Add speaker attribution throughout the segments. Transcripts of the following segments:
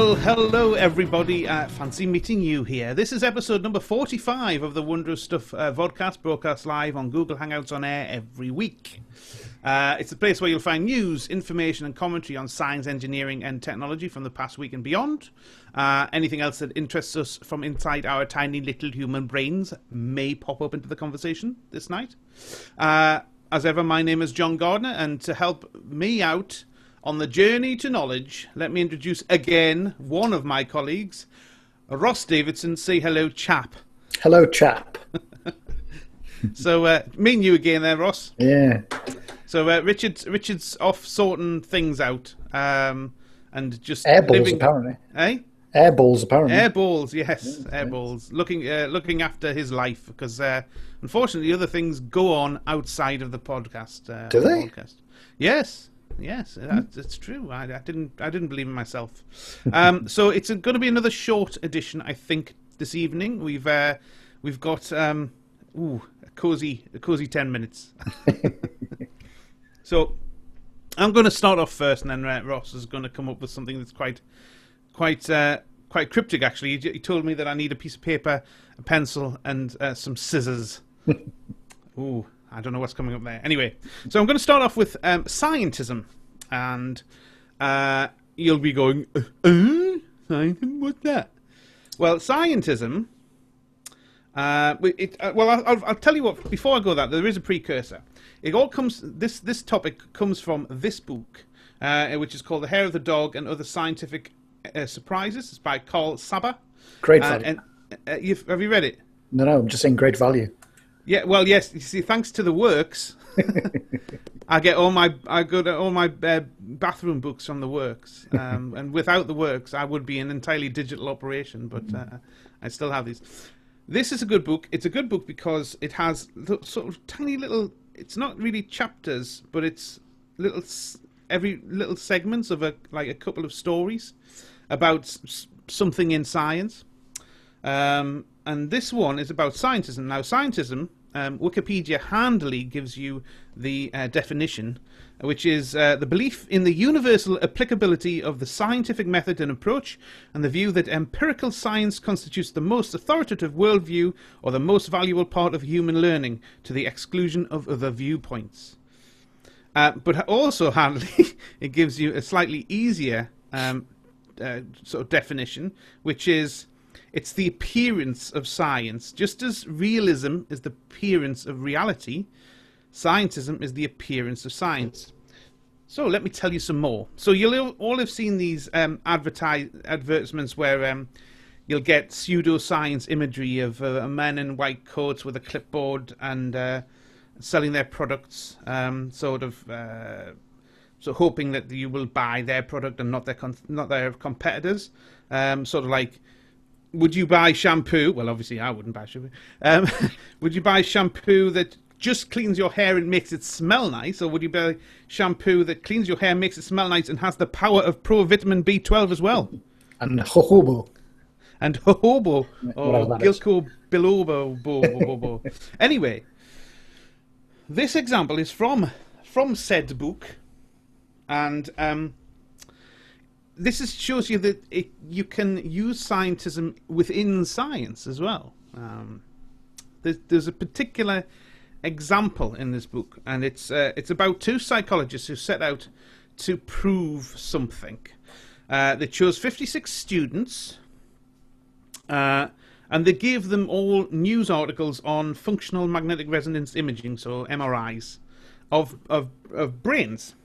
Speaker 1: Well, hello everybody. Fancy meeting you here. This is episode number 45 of the Wondrous Stuff Vodcast, broadcast live on Google Hangouts on air every week. It's a place where you'll find news, information and commentary on science, engineering and technology from the past week and beyond. Anything else that interests us from inside our tiny little human brains may pop up into the conversation this night. As ever, my name is John Gardner, and to help me out on the journey to knowledge, let me introduce again one of my colleagues, Ross Davidson. Say hello, chap.
Speaker 2: Hello, chap.
Speaker 1: So, me and you again there, Ross.
Speaker 2: Yeah.
Speaker 1: So, Richard's off sorting things out, and just
Speaker 2: airballs
Speaker 1: living...
Speaker 2: apparently.
Speaker 1: Eh?
Speaker 2: Airballs apparently.
Speaker 1: Airballs, yes,
Speaker 2: yeah,
Speaker 1: airballs. Looking after his life because unfortunately other things go on outside of the podcast.
Speaker 2: Do they?
Speaker 1: Podcast. Yes, that's true. I didn't believe in myself. So it's going to be another short edition, I think, this evening. We've got a cozy 10 minutes. So I'm going to start off first, and then Ross is going to come up with something that's quite cryptic. Actually, he told me that I need a piece of paper, a pencil, and some scissors. Ooh. I don't know what's coming up there. Anyway, so I'm going to start off with Scientism, and you'll be going, Scientism? What's that? Well, Scientism. I'll tell you what. Before I go that, there is a precursor. It all comes. This topic comes from this book, which is called "The Hair of the Dog and Other Scientific Surprises." It's by Carl Saber.
Speaker 2: Great value.
Speaker 1: Have you read it?
Speaker 2: No, I'm just saying great value.
Speaker 1: Yeah, well, yes. You see, thanks to the works, I get all my bathroom books from the works, and without the works, I would be an entirely digital operation. But I still have these. This is a good book. It's a good book because it has sort of tiny little. It's not really chapters, but it's every little segments of a couple of stories about something in science. And this one is about scientism. Now, scientism, Wikipedia handily gives you the definition, which is the belief in the universal applicability of the scientific method and approach, and the view that empirical science constitutes the most authoritative worldview or the most valuable part of human learning, to the exclusion of other viewpoints. But also handily, it gives you a slightly easier sort of definition, which is: it's the appearance of science. Just as realism is the appearance of reality, scientism is the appearance of science. So let me tell you some more. So you'll all have seen these advertisements where you'll get pseudoscience imagery of a man in white coats with a clipboard and selling their products, so hoping that you will buy their product and not their competitors. Sort of like, would you buy shampoo? Well, obviously I wouldn't buy shampoo. Would you buy shampoo that just cleans your hair and makes it smell nice? Or would you buy shampoo that cleans your hair, makes it smell nice, and has the power of provitamin B12 as well?
Speaker 2: And jojoba.
Speaker 1: And jojoba. Or Gilco biloba. Anyway, this example is from said book. And this shows you that you can use scientism within science as well. There's a particular example in this book, and it's about two psychologists who set out to prove something. They chose 56 students, and they gave them all news articles on functional magnetic resonance imaging, so MRIs, of brains.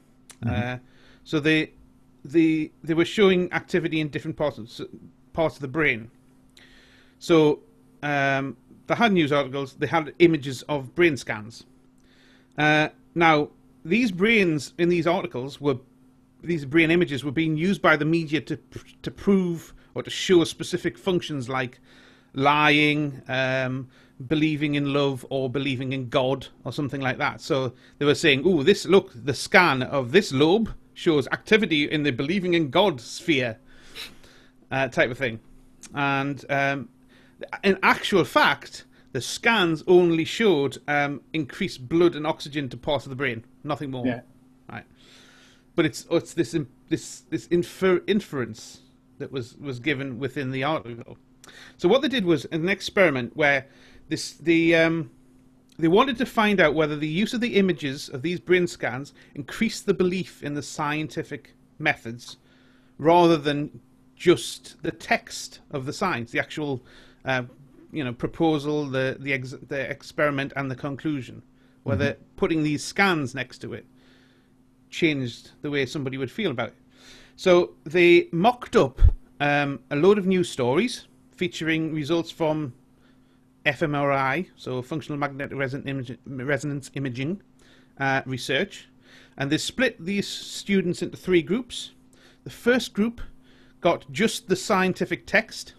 Speaker 1: Mm-hmm. So they were showing activity in different parts of the brain. So they had news articles, they had images of brain scans. Now, these brains in these articles these brain images were being used by the media to prove or to show specific functions like lying, believing in love, or believing in God, or something like that. So they were saying, "Oh, look, the scan of this lobe shows activity in the believing in God sphere," type of thing. And in actual fact, the scans only showed increased blood and oxygen to parts of the brain, nothing more.
Speaker 2: Yeah.
Speaker 1: Right. But it's this inference that was given within the article. So what they did was an experiment where they wanted to find out whether the use of the images of these brain scans increased the belief in the scientific methods rather than just the text of the science, the actual proposal, the experiment and the conclusion. Whether putting these scans next to it changed the way somebody would feel about it. So they mocked up a load of news stories featuring results from fMRI, so functional magnetic resonance imaging research, and they split these students into 3 groups. The first group got just the scientific text.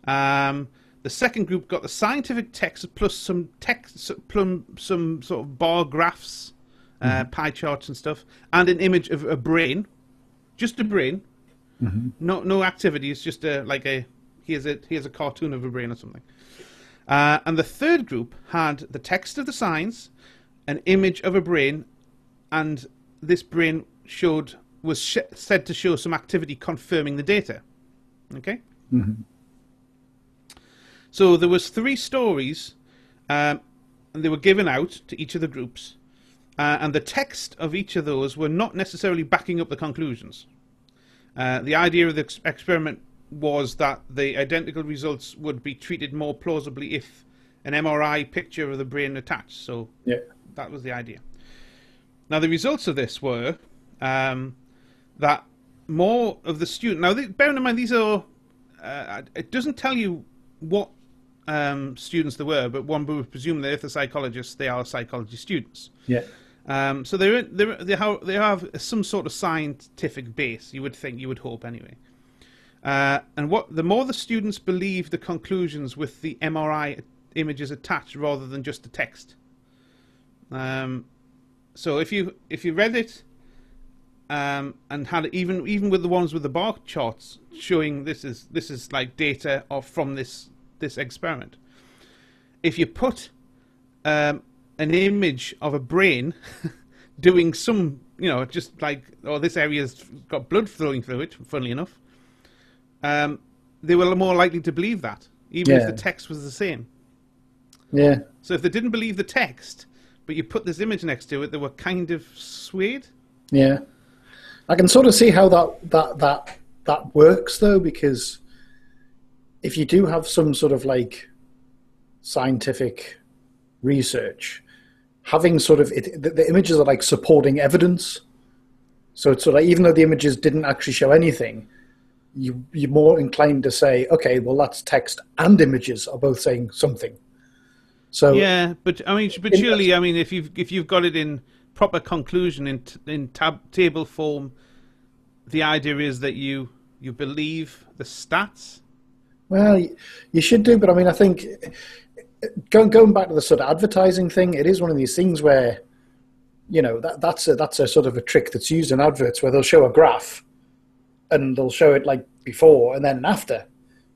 Speaker 1: The second group got the scientific text plus some text, some sort of bar graphs, pie charts and stuff, and an image of a brain, just a brain, no activities, just here's a cartoon of a brain or something. And the third group had the text of the science, an image of a brain, and this brain was said to show some activity confirming the data. Okay. So there was 3 stories, and they were given out to each of the groups, and the text of each of those were not necessarily backing up the conclusions. The idea of the experiment was that the identical results would be treated more plausibly if an MRI picture of the brain attached. So that was the idea. Now the results of this were that more of the students... Now bearing in mind these are... it doesn't tell you what students there were, but one would presume that if they're psychologists, they are psychology students.
Speaker 2: Yeah.
Speaker 1: So they have some sort of scientific base. You would hope anyway. And the more the students believe the conclusions with the MRI images attached rather than just the text. So if you read it and had it, even with the ones with the bar charts showing this is like data from this experiment. If you put an image of a brain doing some, just like, this area's got blood flowing through it, funnily enough, they were more likely to believe that, even if the text was the same.
Speaker 2: Yeah.
Speaker 1: So if they didn't believe the text, but you put this image next to it, they were kind of swayed.
Speaker 2: Yeah. I can sort of see how that works, though, because if you do have some sort of like scientific research, having sort of the images are like supporting evidence. So it's sort of like, even though the images didn't actually show anything, you're more inclined to say, okay, well, that's text and images are both saying something. So
Speaker 1: yeah, but surely, if you've got it in proper conclusion in table form, the idea is that you believe the stats.
Speaker 2: Well, you should do, but I think going back to the sort of advertising thing, it is one of these things where, that's a sort of a trick that's used in adverts where they'll show a graph and they'll show it like before and then after,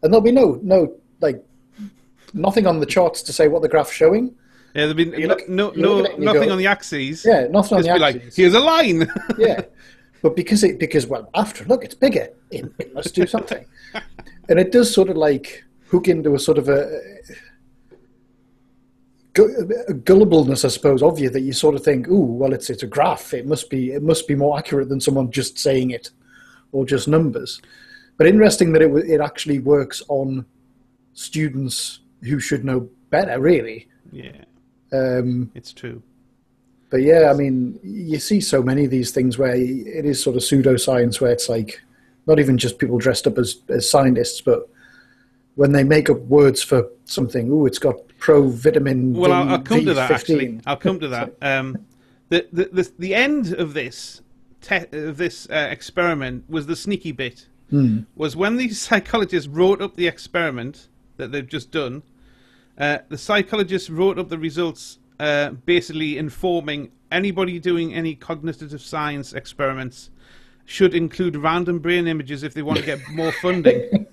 Speaker 2: and there'll be no like nothing on the charts to say what the graph's showing.
Speaker 1: Yeah, there'll be nothing on the axes.
Speaker 2: Yeah, nothing on the axes.
Speaker 1: Like, here's a line.
Speaker 2: Yeah, but because after look, it's bigger. It must do something. And it does sort of like hook into a sort of a gullibleness, I suppose, of you, that you sort of think, "Ooh, well, it's a graph. It must be more accurate than someone just saying it, or just numbers." But interesting that it actually works on students who should know better, really.
Speaker 1: Yeah, it's true.
Speaker 2: But yeah, you see so many of these things where it is sort of pseudoscience, where it's like, not even just people dressed up as scientists, but when they make up words for something, it's got pro-vitamin
Speaker 1: Well,
Speaker 2: D,
Speaker 1: I'll come to that,
Speaker 2: 15.
Speaker 1: actually. I'll come to that. The end of this experiment was the sneaky bit. Was when these psychologists wrote up the experiment that they've just done, the psychologists wrote up the results basically informing anybody doing any cognitive science experiments should include random brain images if they want to get more funding.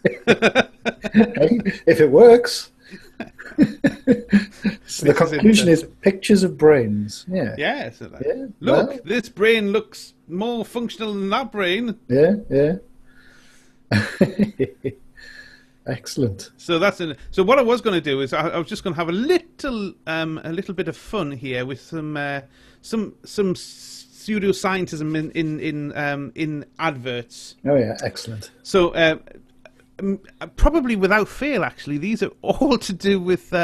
Speaker 2: If it works. So the conclusion is pictures of brains. Yeah.
Speaker 1: Yeah. So look, this brain looks more functional than that brain.
Speaker 2: Yeah. Excellent.
Speaker 1: So so what I was going to do is I was just going to have a little bit of fun here with some pseudoscientism in adverts.
Speaker 2: Oh yeah, excellent.
Speaker 1: So probably without fail, actually, these are all to do with.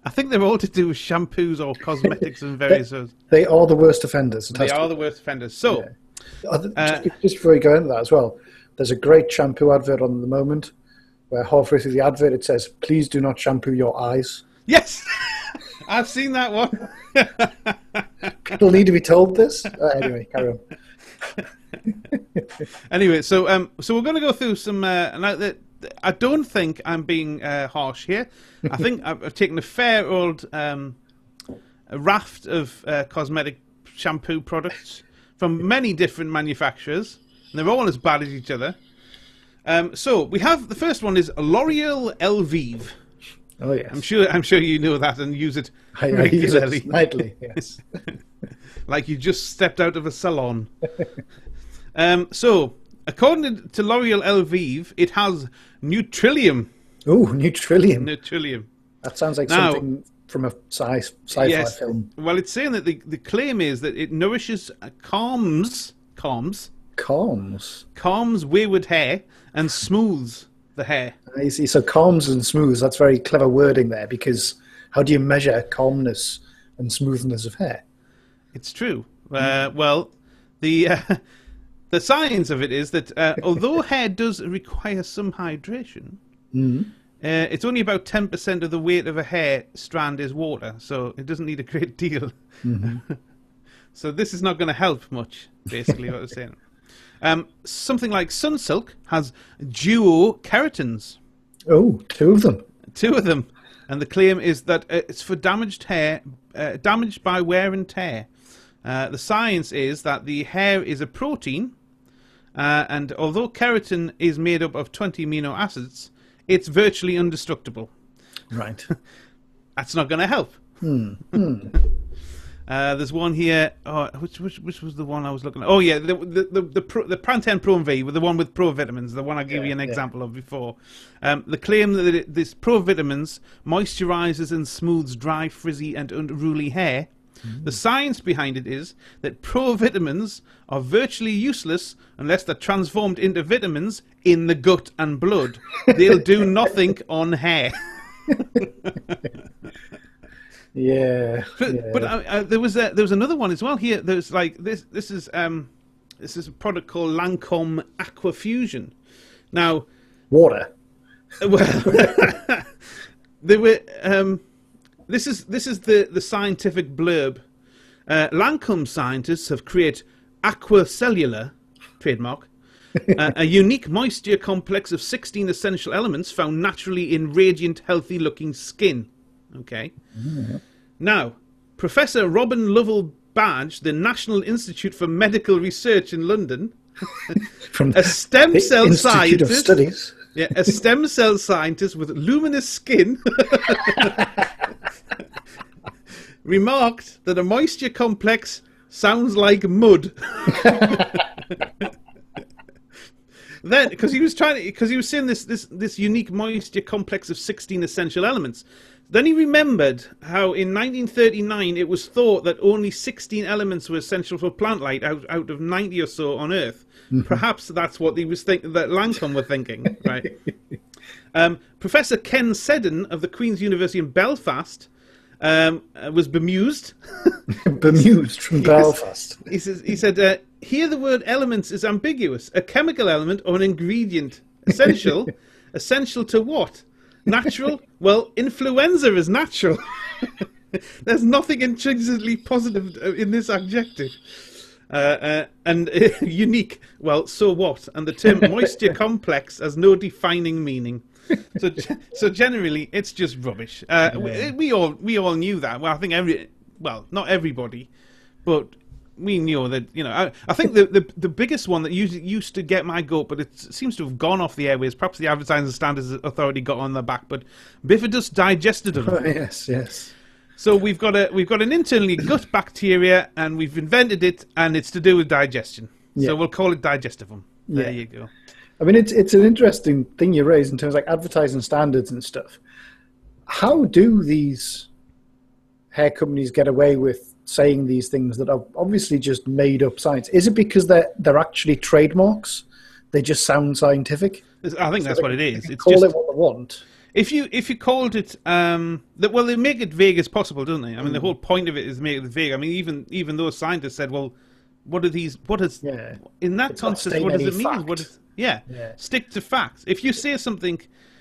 Speaker 1: I think they're all to do with shampoos or cosmetics and various.
Speaker 2: They are the worst offenders.
Speaker 1: They are the worst offenders. So,
Speaker 2: just before you go into that as well, there's a great shampoo advert on at the moment where halfway through the advert it says, "Please do not shampoo your eyes."
Speaker 1: Yes, I've seen that one.
Speaker 2: People need to be told this. Anyway, carry on.
Speaker 1: Anyway, so we're going to go through some. I don't think I'm being harsh here. I think I've taken a fair old a raft of cosmetic shampoo products from many different manufacturers, and they're all as bad as each other. So we have the first one is L'Oreal Elvive.
Speaker 2: Oh yes,
Speaker 1: I'm sure you know that and use it
Speaker 2: I use it nightly. Yes,
Speaker 1: like you just stepped out of a salon. So according to L'Oreal Elvive, it has Neutralium.
Speaker 2: Oh, Neutralium.
Speaker 1: Neutralium.
Speaker 2: That sounds like something from a sci-fi film.
Speaker 1: Well, it's saying that the claim is that it nourishes, calms wayward hair and smooths the hair.
Speaker 2: I see. So calms and smooths, that's very clever wording there, because how do you measure calmness and smoothness of hair?
Speaker 1: It's true. Well, the science of it is that although hair does require some hydration, it's only about 10% of the weight of a hair strand is water, so it doesn't need a great deal. So this is not going to help much, basically, what I'm saying. Something like Sunsilk has duokeratins.
Speaker 2: Oh, two of them.
Speaker 1: Two of them. And the claim is that it's for damaged hair, damaged by wear and tear. The science is that the hair is a protein, and although keratin is made up of 20 amino acids, it's virtually indestructible.
Speaker 2: Right.
Speaker 1: That's not going to help. There's one here. Oh, which was the one I was looking at? Oh yeah, the Pantene Pro V, with the one with Pro Vitamins, the one I gave you an example of before. The claim that this Pro Vitamins moisturizes and smooths dry, frizzy, and unruly hair. The science behind it is that Pro Vitamins are virtually useless unless they're transformed into vitamins in the gut and blood. They'll do nothing on hair.
Speaker 2: Yeah,
Speaker 1: but there was another one as well here. There's like this is a product called Lancome Aqua Fusion. Now,
Speaker 2: water.
Speaker 1: Well, they were. This is the scientific blurb. Lancome scientists have created Aquacellular, trademark, a unique moisture complex of 16 essential elements found naturally in radiant, healthy-looking skin. Okay. Now, Professor Robin Lovell Badge, the National Institute for Medical Research in London,
Speaker 2: from
Speaker 1: a stem cell
Speaker 2: Institute of
Speaker 1: scientist,
Speaker 2: Studies.
Speaker 1: Yeah, a stem cell scientist with luminous skin, remarked that a moisture complex sounds like mud. Then, because he was saying this unique moisture complex of 16 essential elements. Then he remembered how in 1939 it was thought that only 16 elements were essential for plant life out of 90 or so on Earth. Perhaps that's what he was thinking, that Lancome were thinking, right? Professor Ken Seddon of the Queen's University in Belfast was bemused.
Speaker 2: Bemused from Belfast.
Speaker 1: He said, here the word elements is ambiguous. A chemical element or an ingredient. Essential? Essential to what? Natural? Well, influenza is natural. There's nothing intrinsically positive in this adjective. And unique, well, so what? And the term moisture complex has no defining meaning. So generally, it's just rubbish. We all knew that. Well, I think not everybody, but we knew that. I think the biggest one that used to get my goat, but it seems to have gone off the airways. Perhaps the Advertising Standards Authority got on their back. But Bifidus digestidum.
Speaker 2: Oh, yes.
Speaker 1: So we've got an internally gut bacteria, and we've invented it, and it's to do with digestion. Yeah. So we'll call it digestivum. There you go.
Speaker 2: I mean, it's an interesting thing you raise in terms of like advertising standards and stuff. How do these hair companies get away with saying these things that are obviously just made up science? Is it because they're actually trademarks? They just sound scientific?
Speaker 1: I think that's what it is. It's
Speaker 2: call
Speaker 1: just,
Speaker 2: it what they want.
Speaker 1: if you called it, well, they make it vague as possible, don't they? I mean, the whole point of it is make it vague. I mean, even those scientists said, well, what are these? What is in that context? What does it mean? What is stick to facts. If you say something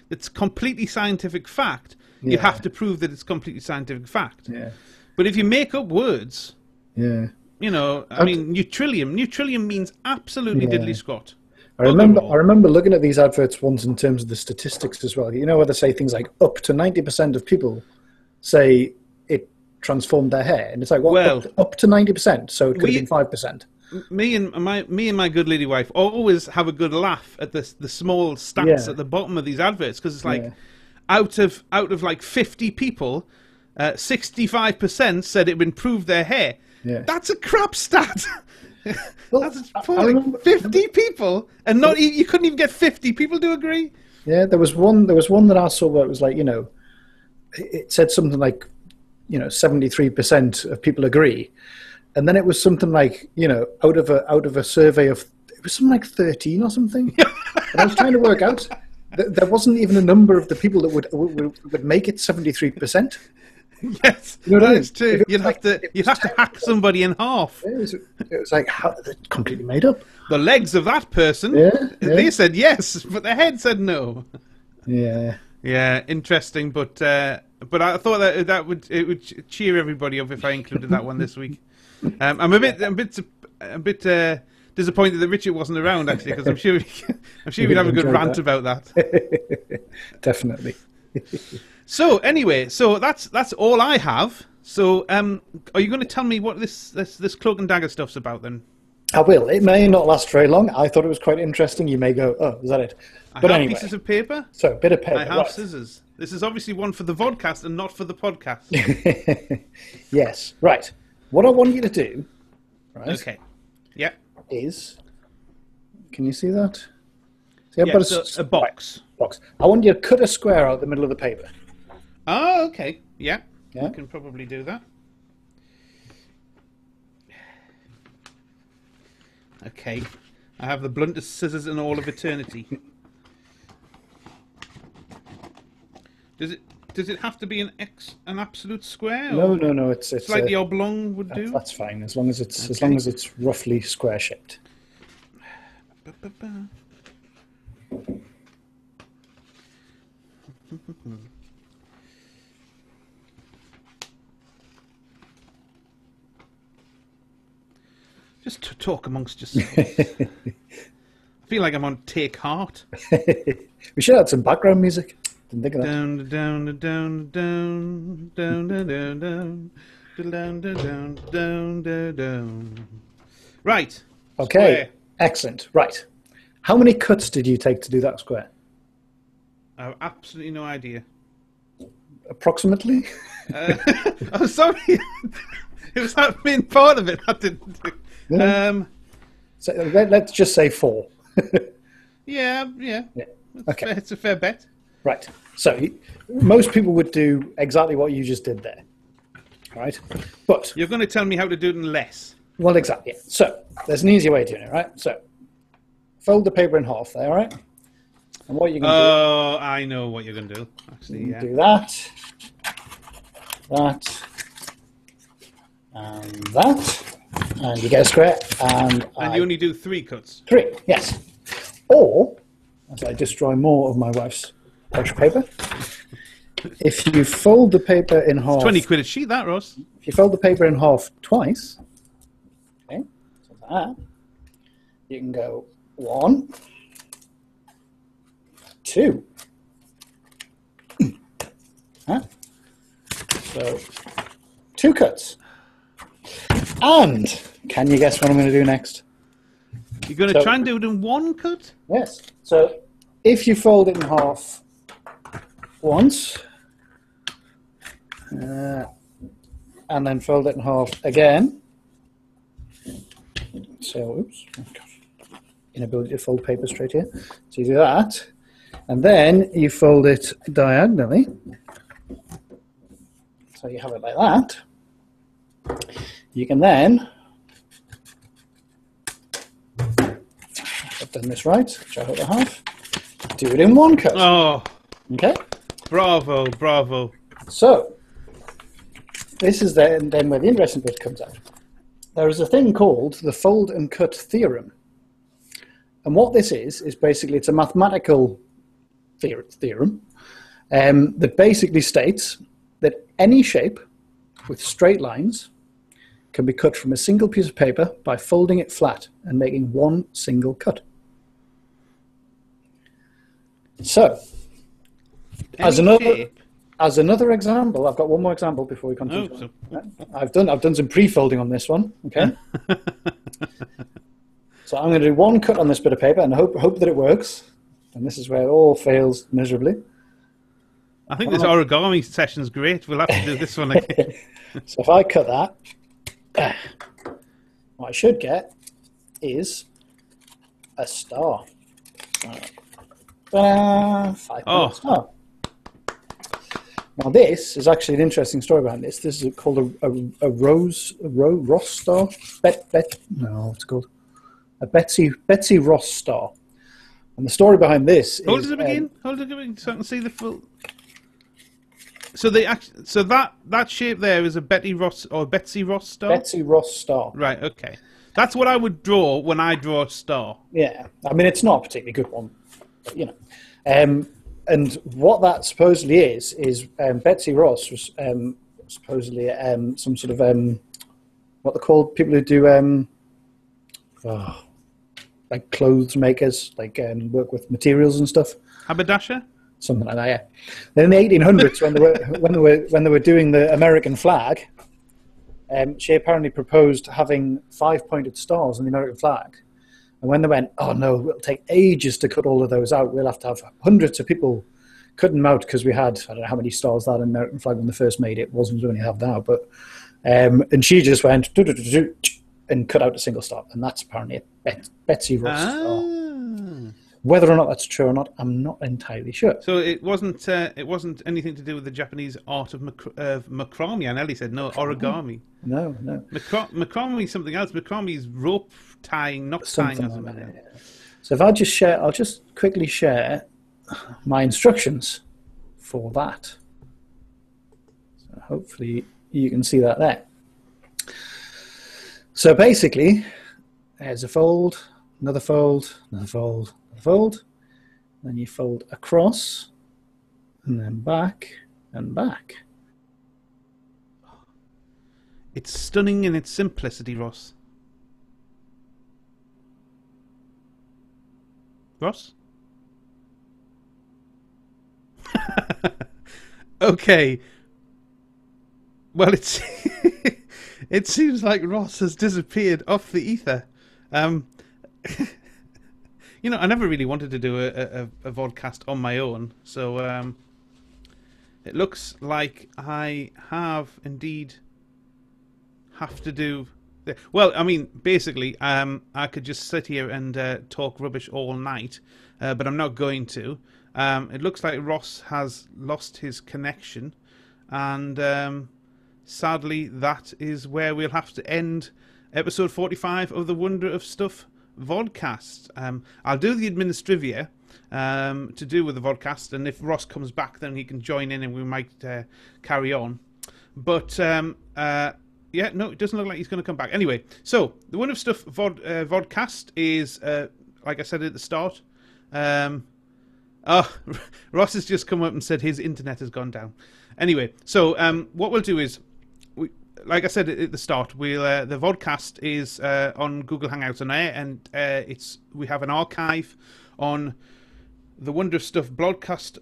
Speaker 1: that's completely scientific fact, you have to prove that it's completely scientific fact.
Speaker 2: Yeah.
Speaker 1: But if you make up words,
Speaker 2: Yeah.
Speaker 1: you know, I mean, Neutrilium means absolutely diddly squat.
Speaker 2: I remember looking at these adverts once in terms of the statistics as well. You know, where they say things like up to 90% of people say it transformed their hair, and it's like, well, up to 90%, so it could have been 5%.
Speaker 1: Me and my good lady wife always have a good laugh at the small stats at the bottom of these adverts, because it's like out of like 50 people, 65% said it would improve their hair. Yeah. That's a crap stat. Well, that's appalling. 50 people, and not you couldn't even get 50 people to agree.
Speaker 2: Yeah, there was one that I saw where it was like, you know, it said something like, you know, 73% of people agree, and then it was something like, you know, out of a survey of, it was something like 13 or something. And I was trying to work out there wasn't even a number of the people that would make it 73%.
Speaker 1: Yes, you know, that's true. You'd have to hack somebody in half.
Speaker 2: It was like, how, completely made up.
Speaker 1: The legs of that person, they said yes, but the head said no. Yeah, yeah, interesting. But I thought that it would cheer everybody up if I included that one this week. I'm a bit disappointed that Richard wasn't around, actually, because I'm sure we'd have a good rant about that.
Speaker 2: Definitely.
Speaker 1: So anyway, that's all I have. So are you going to tell me what this cloak and dagger stuff's about then?
Speaker 2: I will. It may not last very long. I thought it was quite interesting. You may go, oh, is that it?
Speaker 1: But I have pieces of paper.
Speaker 2: So a bit of paper.
Speaker 1: I have scissors. This is obviously one for the vodcast and not for the podcast.
Speaker 2: Yes. Right. What I want you to do, right?
Speaker 1: Okay. Yeah.
Speaker 2: Is, can you see that?
Speaker 1: See, I've got a box.
Speaker 2: Right, box. I want you to cut a square out the middle of the paper.
Speaker 1: Oh, okay. Yeah. I can probably do that. Okay. I have the bluntest scissors in all of eternity. Does it have to be an absolute square?
Speaker 2: No. It's
Speaker 1: like the oblong would do.
Speaker 2: That's fine, as long as it's roughly square shaped.
Speaker 1: Just to talk amongst yourselves. I feel like I'm on Take Heart.
Speaker 2: We should add some background music. Didn't think of that.
Speaker 1: Down. Right.
Speaker 2: Okay.
Speaker 1: Square.
Speaker 2: Excellent. Right. How many cuts did you take to do that square?
Speaker 1: I have absolutely no idea.
Speaker 2: Approximately?
Speaker 1: I'm sorry. It was that main part of it I didn't do.
Speaker 2: So let's just say 4.
Speaker 1: Yeah.
Speaker 2: Okay.
Speaker 1: It's a fair bet.
Speaker 2: Right. So most people would do exactly what you just did there. Right? But
Speaker 1: you're going to tell me how to do it in less.
Speaker 2: Well, exactly. So there's an easy way of doing it, right? So fold the paper in half there, all right? And what you're going to do...
Speaker 1: Oh, I know what you're going to do. Actually, yeah.
Speaker 2: Do that, and that, and you get a square. And
Speaker 1: you only do 3 cuts.
Speaker 2: 3, yes. Or, as I destroy more of my wife's extra paper, if you fold the paper in half...
Speaker 1: It's 20 quid a sheet, that, Ross.
Speaker 2: If you fold the paper in half twice, okay, so that, you can go 1, 2. So 2 cuts. And can you guess what I'm going to do next?
Speaker 1: You're going to try and do it in 1 cut?
Speaker 2: Yes. So if you fold it in half once, and then fold it in half again. So, oops. inability to fold paper straight here. So you do that, and then you fold it diagonally. So you have it like that. You can then, if I've done this right, which I hope I have, do it in one cut.
Speaker 1: Oh,
Speaker 2: okay.
Speaker 1: Bravo, bravo.
Speaker 2: So this is then where the interesting bit comes out. There is a thing called the fold and cut theorem. And what this is basically it's a mathematical theorem that basically states that any shape with straight lines can be cut from a single piece of paper by folding it flat and making one single cut. So, as another example, I've got one more example before we continue. I've done some pre-folding on this one. Okay. So I'm going to do one cut on this bit of paper and hope that it works. And this is where it all fails miserably.
Speaker 1: I think this origami session's great. We'll have to do this one again.
Speaker 2: So if I cut that, what I should get is a star. Five-pointed star. Now this is actually an interesting story behind this. This is called a Ross star. What's it called? A Betsy Ross star. And the story behind this is...
Speaker 1: Hold it up again so I can see the full... So that shape there is a Betsy Ross star?
Speaker 2: Betsy Ross star.
Speaker 1: Right, okay. That's what I would draw when I draw a star.
Speaker 2: Yeah. I mean, it's not a particularly good one, but, you know. And what that supposedly is Betsy Ross was supposedly some sort of... what they're called? People who do... like clothes makers, like work with materials and stuff.
Speaker 1: Haberdasher?
Speaker 2: Something like that, yeah. Then in the 1800s, when they were doing the American flag, she apparently proposed having 5-pointed stars on the American flag. And when they went, oh no, it'll take ages to cut all of those out. We'll have to have hundreds of people cutting them out because we had, I don't know how many stars that on the American flag when they first made it. It wasn't as many have now, but and she just went and cut out a single star, and that's apparently a Betsy Ross star. Whether or not that's true or not, I'm not entirely sure.
Speaker 1: So it wasn't anything to do with the Japanese art of macrame. I nearly said no, origami.
Speaker 2: No.
Speaker 1: Macrame is something else. Macrame is rope tying, knot tying. Or something.
Speaker 2: Like that, yeah. So if I just share, I'll just quickly share my instructions for that. So hopefully you can see that there. So basically, there's a fold, another fold, another fold, another fold. Then you fold across, and then back, and back.
Speaker 1: It's stunning in its simplicity, Ross. Ross? Okay. Well, it's... It seems like Ross has disappeared off the ether. You know, I never really wanted to do a vodcast on my own, so it looks like I indeed have to do... Well, I mean, basically, I could just sit here and talk rubbish all night, but I'm not going to. It looks like Ross has lost his connection, and... sadly, that is where we'll have to end episode 45 of the Wonder of Stuff Vodcast. I'll do the administrivia to do with the Vodcast, and if Ross comes back, then he can join in and we might carry on. But, yeah, no, it doesn't look like he's going to come back. Anyway, so the Wonder of Stuff Vodcast is, like I said at the start, Ross has just come up and said his internet has gone down. Anyway, so what we'll do is, like I said at the start, the Vodcast is on Google Hangouts on air, and we have an archive on the Wonder of Stuff blogspot.com,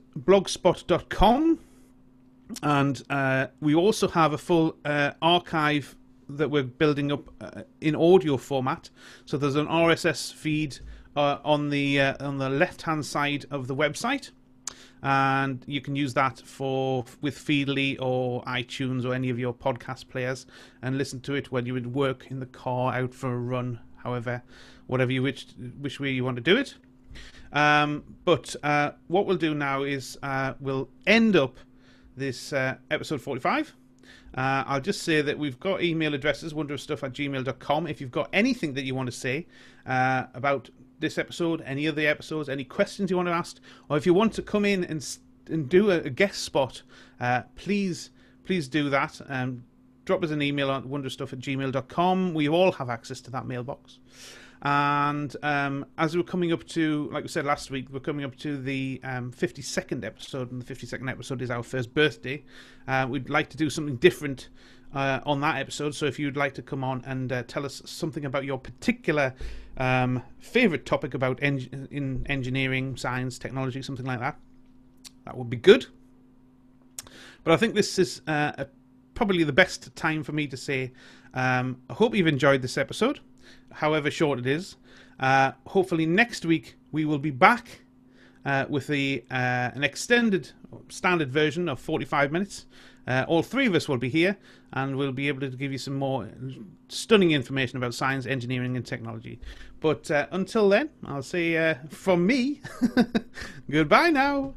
Speaker 1: and we also have a full archive that we're building up in audio format. So there's an RSS feed on the left-hand side of the website. And you can use that with Feedly or iTunes or any of your podcast players and listen to it when you would work in the car, out for a run, however, whatever you which way you want to do it. But what we'll do now is we'll end up this episode 45. I'll just say that we've got email addresses, wonderofstuff@gmail.com. If you've got anything that you want to say about this episode, any other episodes, any questions you want to ask, or if you want to come in and do a guest spot, please do that. Drop us an email on wonderstuff@gmail.com. We all have access to that mailbox. And as we're coming up to, like we said last week, we're coming up to the 52nd episode, and the 52nd episode is our first birthday. We'd like to do something different on that episode, so if you'd like to come on and tell us something about your particular favourite topic about in engineering, science, technology, something like that, that would be good. But I think this is probably the best time for me to say I hope you've enjoyed this episode, however short it is. Hopefully next week we will be back with an extended standard version of 45 minutes. All three of us will be here, and we'll be able to give you some more stunning information about science, engineering, and technology. But until then, I'll say from me, goodbye now.